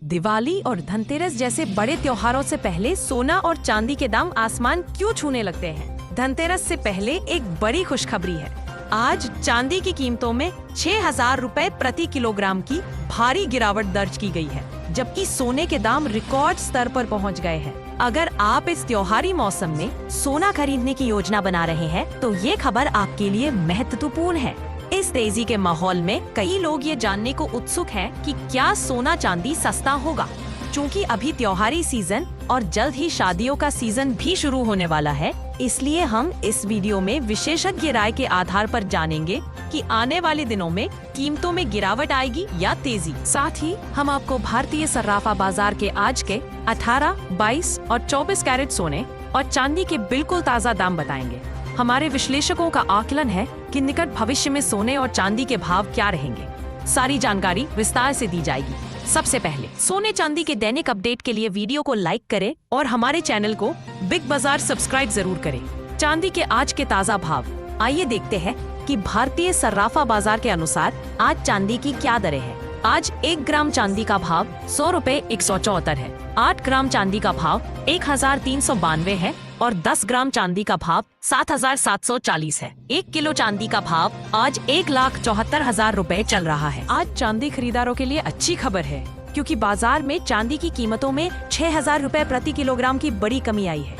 दिवाली और धनतेरस जैसे बड़े त्योहारों से पहले सोना और चांदी के दाम आसमान क्यों छूने लगते हैं? धनतेरस से पहले एक बड़ी खुशखबरी है। आज चांदी की कीमतों में 6,000 रुपए प्रति किलोग्राम की भारी गिरावट दर्ज की गई है, जबकि सोने के दाम रिकॉर्ड स्तर पर पहुंच गए हैं। अगर आप इस त्योहारी मौसम में सोना खरीदने की योजना बना रहे हैं, तो ये खबर आपके लिए महत्वपूर्ण है। इस तेजी के माहौल में कई लोग ये जानने को उत्सुक हैं कि क्या सोना चांदी सस्ता होगा। चूँकि अभी त्योहारी सीजन और जल्द ही शादियों का सीजन भी शुरू होने वाला है, इसलिए हम इस वीडियो में विशेषज्ञ राय के आधार पर जानेंगे कि आने वाले दिनों में कीमतों में गिरावट आएगी या तेजी। साथ ही हम आपको भारतीय सर्राफा बाजार के आज के 18, 22 और 24 कैरेट सोने और चांदी के बिल्कुल ताज़ा दाम बताएंगे। हमारे विश्लेषकों का आकलन है कि निकट भविष्य में सोने और चांदी के भाव क्या रहेंगे। सारी जानकारी विस्तार से दी जाएगी। सबसे पहले सोने चांदी के दैनिक अपडेट के लिए वीडियो को लाइक करें और हमारे चैनल को बिग बाजार सब्सक्राइब जरूर करें। चांदी के आज के ताज़ा भाव आइए देखते हैं कि भारतीय सर्राफा बाजार के अनुसार आज चांदी की क्या दरें हैं। आज 1 ग्राम चांदी का भाव 100 रुपए 174 है। 8 ग्राम चांदी का भाव 1,392 है और 10 ग्राम चांदी का भाव 7,740 है। 1 किलो चांदी का भाव आज 1,74,000 रुपए चल रहा है। आज चांदी खरीदारों के लिए अच्छी खबर है, क्योंकि बाजार में चांदी की कीमतों में 6,000 रुपए प्रति किलोग्राम की बड़ी कमी आई है।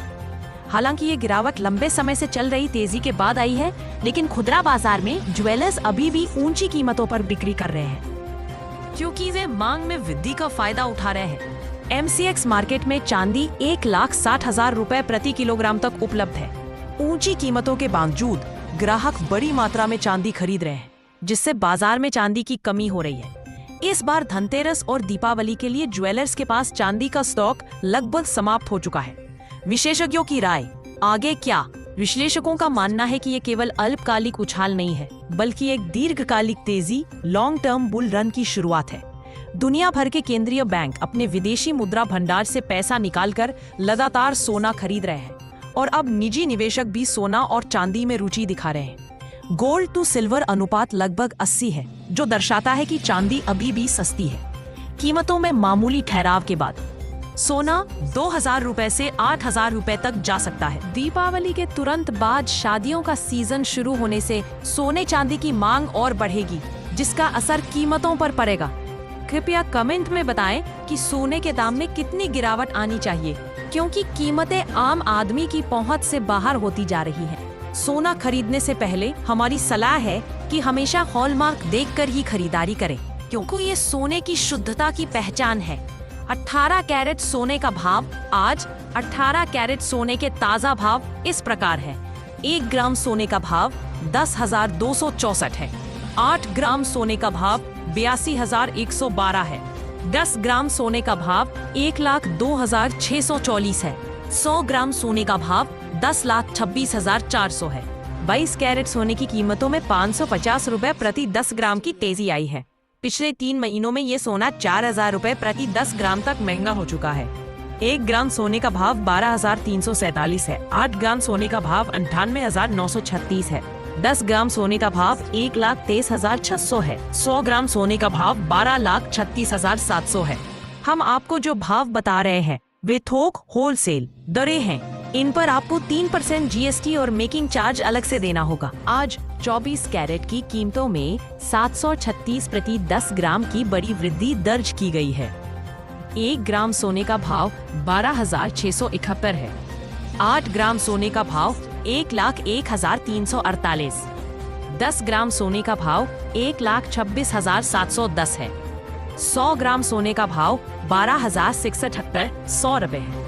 हालांकि ये गिरावट लंबे समय से चल रही तेजी के बाद आई है, लेकिन खुदरा बाजार में ज्वेलर्स अभी भी ऊंची कीमतों पर बिक्री कर रहे हैं, क्योंकि वे मांग में वृद्धि का फायदा उठा रहे हैं। MCX मार्केट में चांदी 1,60,000 रुपए प्रति किलोग्राम तक उपलब्ध है। ऊंची कीमतों के बावजूद ग्राहक बड़ी मात्रा में चांदी खरीद रहे हैं, जिससे बाजार में चांदी की कमी हो रही है। इस बार धनतेरस और दीपावली के लिए ज्वेलर्स के पास चांदी का स्टॉक लगभग समाप्त हो चुका है। विशेषज्ञों की राय, आगे क्या? विश्लेषकों का मानना है कि ये केवल अल्पकालिक उछाल नहीं है, बल्कि एक दीर्घकालिक तेजी, लॉन्ग टर्म बुल रन की शुरुआत है। दुनिया भर के केंद्रीय बैंक अपने विदेशी मुद्रा भंडार से पैसा निकालकर लगातार सोना खरीद रहे हैं, और अब निजी निवेशक भी सोना और चांदी में रुचि दिखा रहे हैं। गोल्ड टू सिल्वर अनुपात लगभग 80 है, जो दर्शाता है कि चांदी अभी भी सस्ती है। कीमतों में मामूली ठहराव के बाद सोना 2,000 रुपए से 8,000 रुपए तक जा सकता है। दीपावली के तुरंत बाद शादियों का सीजन शुरू होने से सोने चांदी की मांग और बढ़ेगी, जिसका असर कीमतों पर पड़ेगा। कृपया कमेंट में बताएं कि सोने के दाम में कितनी गिरावट आनी चाहिए, क्योंकि कीमतें आम आदमी की पहुंच से बाहर होती जा रही हैं। सोना खरीदने से पहले हमारी सलाह है कि हमेशा हॉलमार्क देखकर ही खरीदारी करें, क्योंकि ये सोने की शुद्धता की पहचान है। 18 कैरेट सोने का भाव आज 18 कैरेट सोने के ताज़ा भाव इस प्रकार है। 1 ग्राम सोने का भाव 10,264 है। 8 ग्राम सोने का भाव 82,112 है। 10 ग्राम सोने का भाव 1,02,644 है। 100 ग्राम सोने का भाव 10,26,400 है। 22 कैरेट सोने की कीमतों में 550 रुपए प्रति 10 ग्राम की तेजी आई है। पिछले 3 महीनों में ये सोना 4,000 रुपए प्रति 10 ग्राम तक महंगा हो चुका है। 1 ग्राम सोने का भाव 12,347 है। 8 ग्राम सोने का भाव 98,936 है। 10 ग्राम सोने का भाव 1,23,600 है। 100 ग्राम सोने का भाव 12,36,700 है। हम आपको जो भाव बता रहे हैं वे थोक होलसेल दरें हैं। इन पर आपको 3% GST और मेकिंग चार्ज अलग से देना होगा। आज 24 कैरेट की कीमतों में 736 प्रति 10 ग्राम की बड़ी वृद्धि दर्ज की गई है। 1 ग्राम सोने का भाव 12,671 है। 8 ग्राम सोने का भाव 1,01,348। 10 ग्राम सोने का भाव 1,26,710 है। 100 ग्राम सोने का भाव 12,678 100 रुपए है।